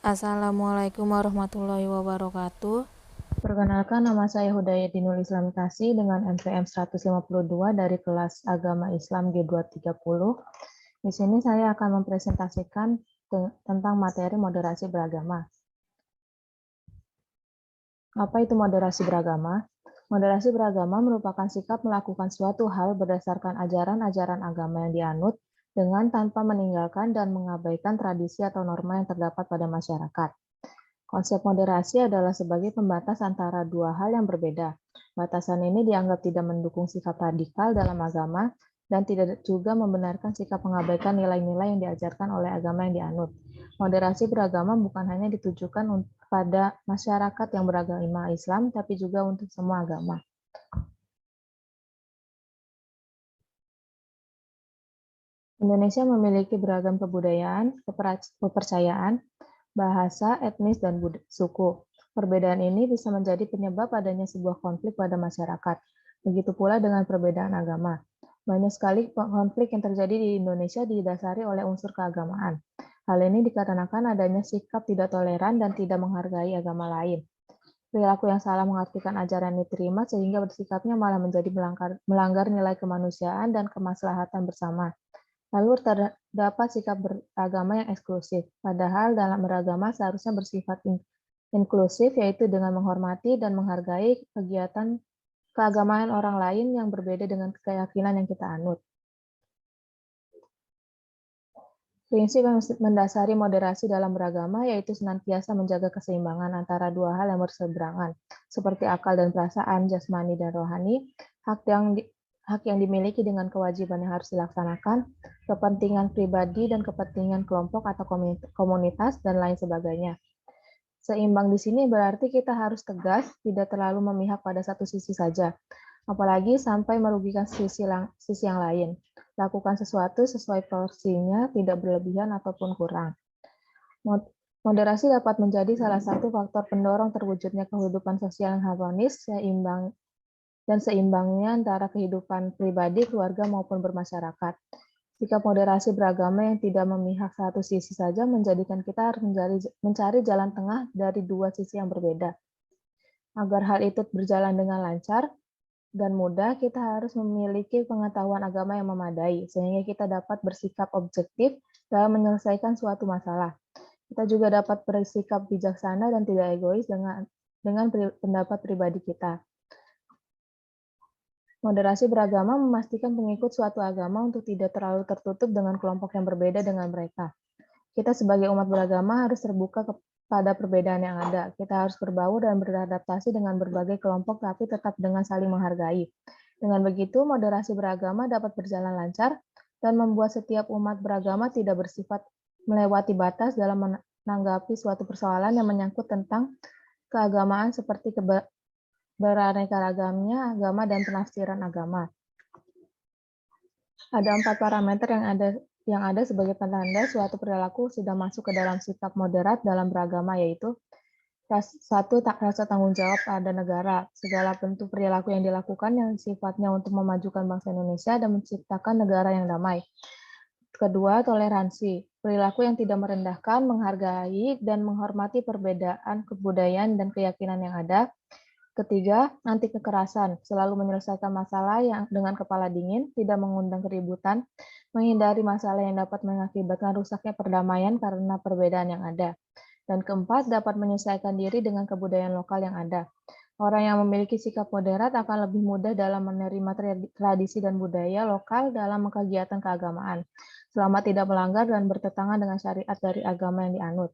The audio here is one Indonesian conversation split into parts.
Assalamualaikum warahmatullahi wabarakatuh. Perkenalkan, nama saya Hudayattinul Islamikasi dengan NPM 152 dari kelas Agama Islam G230. Di sini saya akan mempresentasikan tentang materi moderasi beragama. Apa itu moderasi beragama? Moderasi beragama merupakan sikap melakukan suatu hal berdasarkan ajaran-ajaran agama yang dianut dengan tanpa meninggalkan dan mengabaikan tradisi atau norma yang terdapat pada masyarakat. Konsep moderasi adalah sebagai pembatas antara dua hal yang berbeda. Batasan ini dianggap tidak mendukung sikap radikal dalam agama dan tidak juga membenarkan sikap mengabaikan nilai-nilai yang diajarkan oleh agama yang dianut. Moderasi beragama bukan hanya ditujukan pada masyarakat yang beragama Islam, tapi juga untuk semua agama. Indonesia memiliki beragam kebudayaan, kepercayaan, bahasa, etnis, dan suku. Perbedaan ini bisa menjadi penyebab adanya sebuah konflik pada masyarakat. Begitu pula dengan perbedaan agama. Banyak sekali konflik yang terjadi di Indonesia didasari oleh unsur keagamaan. Hal ini dikarenakan adanya sikap tidak toleran dan tidak menghargai agama lain. Perilaku yang salah mengartikan ajaran yang diterima sehingga bersikapnya malah menjadi melanggar nilai kemanusiaan dan kemaslahatan bersama. Lalu terdapat sikap beragama yang eksklusif, padahal dalam beragama seharusnya bersifat inklusif, yaitu dengan menghormati dan menghargai kegiatan keagamaan orang lain yang berbeda dengan keyakinan yang kita anut. Prinsip yang mendasari moderasi dalam beragama yaitu senantiasa menjaga keseimbangan antara dua hal yang berseberangan, seperti akal dan perasaan, jasmani dan rohani, hak yang dimiliki dengan kewajiban yang harus dilaksanakan, kepentingan pribadi dan kepentingan kelompok atau komunitas, dan lain sebagainya. Seimbang di sini berarti kita harus tegas, tidak terlalu memihak pada satu sisi saja, apalagi sampai merugikan sisi yang lain. Lakukan sesuatu sesuai porsinya, tidak berlebihan ataupun kurang. Moderasi dapat menjadi salah satu faktor pendorong terwujudnya kehidupan sosial yang harmonis, seimbangnya antara kehidupan pribadi, keluarga, maupun bermasyarakat. Sikap moderasi beragama yang tidak memihak satu sisi saja menjadikan kita harus mencari jalan tengah dari dua sisi yang berbeda. Agar hal itu berjalan dengan lancar dan mudah, kita harus memiliki pengetahuan agama yang memadai, sehingga kita dapat bersikap objektif dalam menyelesaikan suatu masalah. Kita juga dapat bersikap bijaksana dan tidak egois dengan pendapat pribadi kita. Moderasi beragama memastikan pengikut suatu agama untuk tidak terlalu tertutup dengan kelompok yang berbeda dengan mereka. Kita sebagai umat beragama harus terbuka pada perbedaan yang ada. Kita harus berbaur dan beradaptasi dengan berbagai kelompok, tapi tetap dengan saling menghargai. Dengan begitu, moderasi beragama dapat berjalan lancar dan membuat setiap umat beragama tidak bersifat melewati batas dalam menanggapi suatu persoalan yang menyangkut tentang keagamaan seperti beraneka ragamnya agama dan penafsiran agama. Ada 4 parameter yang ada sebagai penanda suatu perilaku sudah masuk ke dalam sikap moderat dalam beragama, yaitu 1. Rasa tanggung jawab pada negara. Segala bentuk perilaku yang dilakukan yang sifatnya untuk memajukan bangsa Indonesia dan menciptakan negara yang damai. Kedua, toleransi. Perilaku yang tidak merendahkan, menghargai, dan menghormati perbedaan kebudayaan dan keyakinan yang ada. Ketiga, anti kekerasan, selalu menyelesaikan masalah yang dengan kepala dingin, tidak mengundang keributan, menghindari masalah yang dapat mengakibatkan rusaknya perdamaian karena perbedaan yang ada. Dan keempat, dapat menyesuaikan diri dengan kebudayaan lokal yang ada. Orang yang memiliki sikap moderat akan lebih mudah dalam menerima tradisi dan budaya lokal dalam kegiatan keagamaan, selama tidak melanggar dan bertentangan dengan syariat dari agama yang dianut.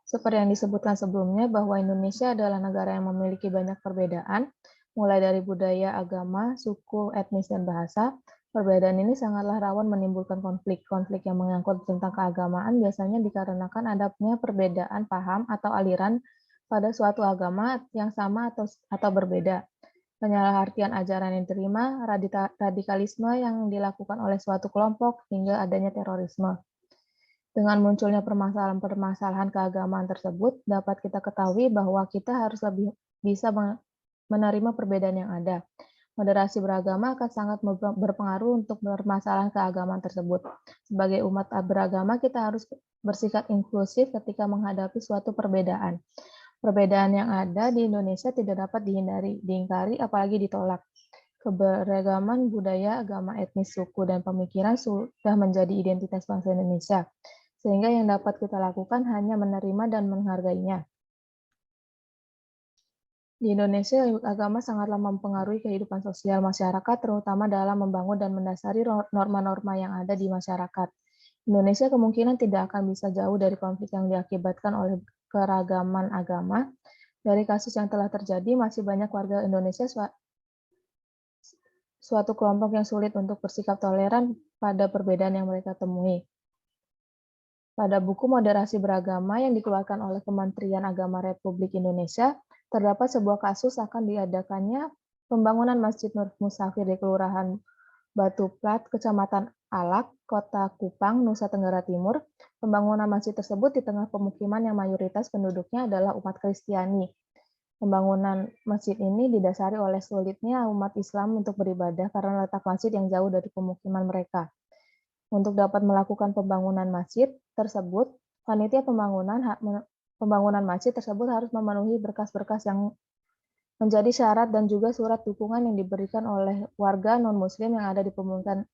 Seperti yang disebutkan sebelumnya, bahwa Indonesia adalah negara yang memiliki banyak perbedaan, mulai dari budaya, agama, suku, etnis, dan bahasa. Perbedaan ini sangatlah rawan menimbulkan konflik. Konflik yang mengangkut tentang keagamaan biasanya dikarenakan adanya perbedaan paham atau aliran pada suatu agama yang sama atau berbeda. Penyalahartian ajaran yang diterima, radikalisme yang dilakukan oleh suatu kelompok, hingga adanya terorisme. Dengan munculnya permasalahan-permasalahan keagamaan tersebut, dapat kita ketahui bahwa kita harus lebih bisa menerima perbedaan yang ada. Moderasi beragama akan sangat berpengaruh untuk permasalahan keagamaan tersebut. Sebagai umat beragama, kita harus bersikap inklusif ketika menghadapi suatu perbedaan. Perbedaan yang ada di Indonesia tidak dapat dihindari, diingkari, apalagi ditolak. Keberagaman budaya, agama, etnis, suku, dan pemikiran sudah menjadi identitas bangsa Indonesia, sehingga yang dapat kita lakukan hanya menerima dan menghargainya. Di Indonesia, agama sangatlah mempengaruhi kehidupan sosial masyarakat, terutama dalam membangun dan mendasari norma-norma yang ada di masyarakat. Indonesia kemungkinan tidak akan bisa jauh dari konflik yang diakibatkan oleh keragaman agama. Dari kasus yang telah terjadi, masih banyak warga Indonesia suatu kelompok yang sulit untuk bersikap toleran pada perbedaan yang mereka temui. Pada buku Moderasi Beragama yang dikeluarkan oleh Kementerian Agama Republik Indonesia, terdapat sebuah kasus akan diadakannya pembangunan Masjid Nur Musafir di Kelurahan Batu Plat, Kecamatan Alak, Kota Kupang, Nusa Tenggara Timur. Pembangunan masjid tersebut di tengah pemukiman yang mayoritas penduduknya adalah umat Kristiani. Pembangunan masjid ini didasari oleh sulitnya umat Islam untuk beribadah karena letak masjid yang jauh dari pemukiman mereka. Untuk dapat melakukan pembangunan masjid tersebut, panitia pembangunan masjid tersebut harus memenuhi berkas-berkas yang menjadi syarat dan juga surat dukungan yang diberikan oleh warga non-muslim yang ada di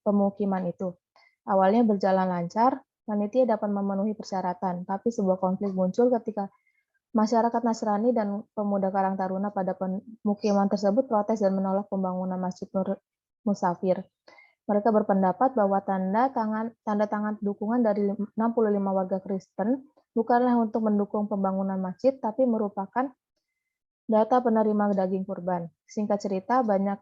pemukiman itu. Awalnya berjalan lancar, panitia dapat memenuhi persyaratan, tapi sebuah konflik muncul ketika masyarakat Nasrani dan pemuda Karang Taruna pada pemukiman tersebut protes dan menolak pembangunan Masjid Nur Musafir. Mereka berpendapat bahwa tanda tangan dukungan dari 65 warga Kristen bukanlah untuk mendukung pembangunan masjid, tapi merupakan data penerima daging kurban. Singkat cerita, banyak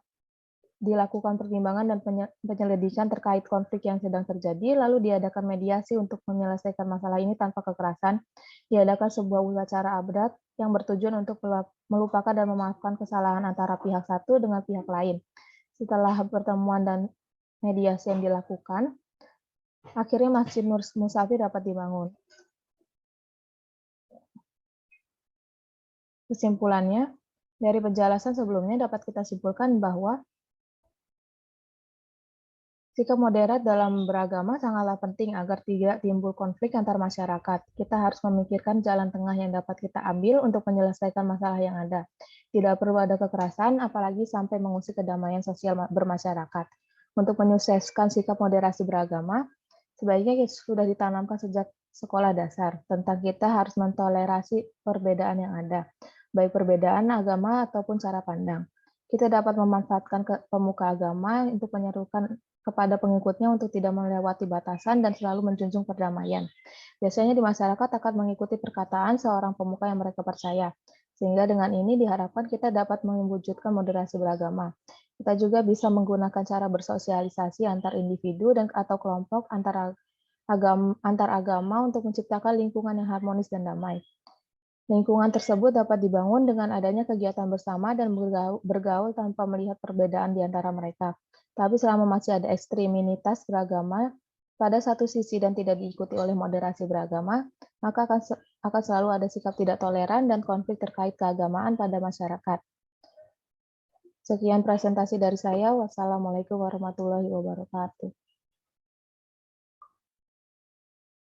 dilakukan pertimbangan dan penyelidikan terkait konflik yang sedang terjadi, lalu diadakan mediasi untuk menyelesaikan masalah ini tanpa kekerasan. Diadakan sebuah upacara adat yang bertujuan untuk melupakan dan memaafkan kesalahan antara pihak satu dengan pihak lain. Setelah pertemuan dan mediasi yang dilakukan, akhirnya Masjid Nur Musafir dapat dibangun. Kesimpulannya, dari penjelasan sebelumnya dapat kita simpulkan bahwa sikap moderat dalam beragama sangatlah penting agar tidak timbul konflik antar masyarakat. Kita harus memikirkan jalan tengah yang dapat kita ambil untuk menyelesaikan masalah yang ada. Tidak perlu ada kekerasan, apalagi sampai mengusik kedamaian sosial bermasyarakat. Untuk menyukseskan sikap moderasi beragama, sebaiknya sudah ditanamkan sejak sekolah dasar tentang kita harus mentolerasi perbedaan yang ada, baik perbedaan agama ataupun cara pandang. Kita dapat memanfaatkan pemuka agama untuk menyerukan kepada pengikutnya untuk tidak melewati batasan dan selalu menjunjung perdamaian. Biasanya di masyarakat akan mengikuti perkataan seorang pemuka yang mereka percaya, sehingga dengan ini diharapkan kita dapat mewujudkan moderasi beragama. Kita juga bisa menggunakan cara bersosialisasi antar individu dan atau kelompok antar agama untuk menciptakan lingkungan yang harmonis dan damai. Lingkungan tersebut dapat dibangun dengan adanya kegiatan bersama dan bergaul tanpa melihat perbedaan di antara mereka. Tapi selama masih ada ekstremitas beragama pada satu sisi dan tidak diikuti oleh moderasi beragama, maka akan selalu ada sikap tidak toleran dan konflik terkait keagamaan pada masyarakat. Sekian presentasi dari saya. Wassalamualaikum warahmatullahi wabarakatuh.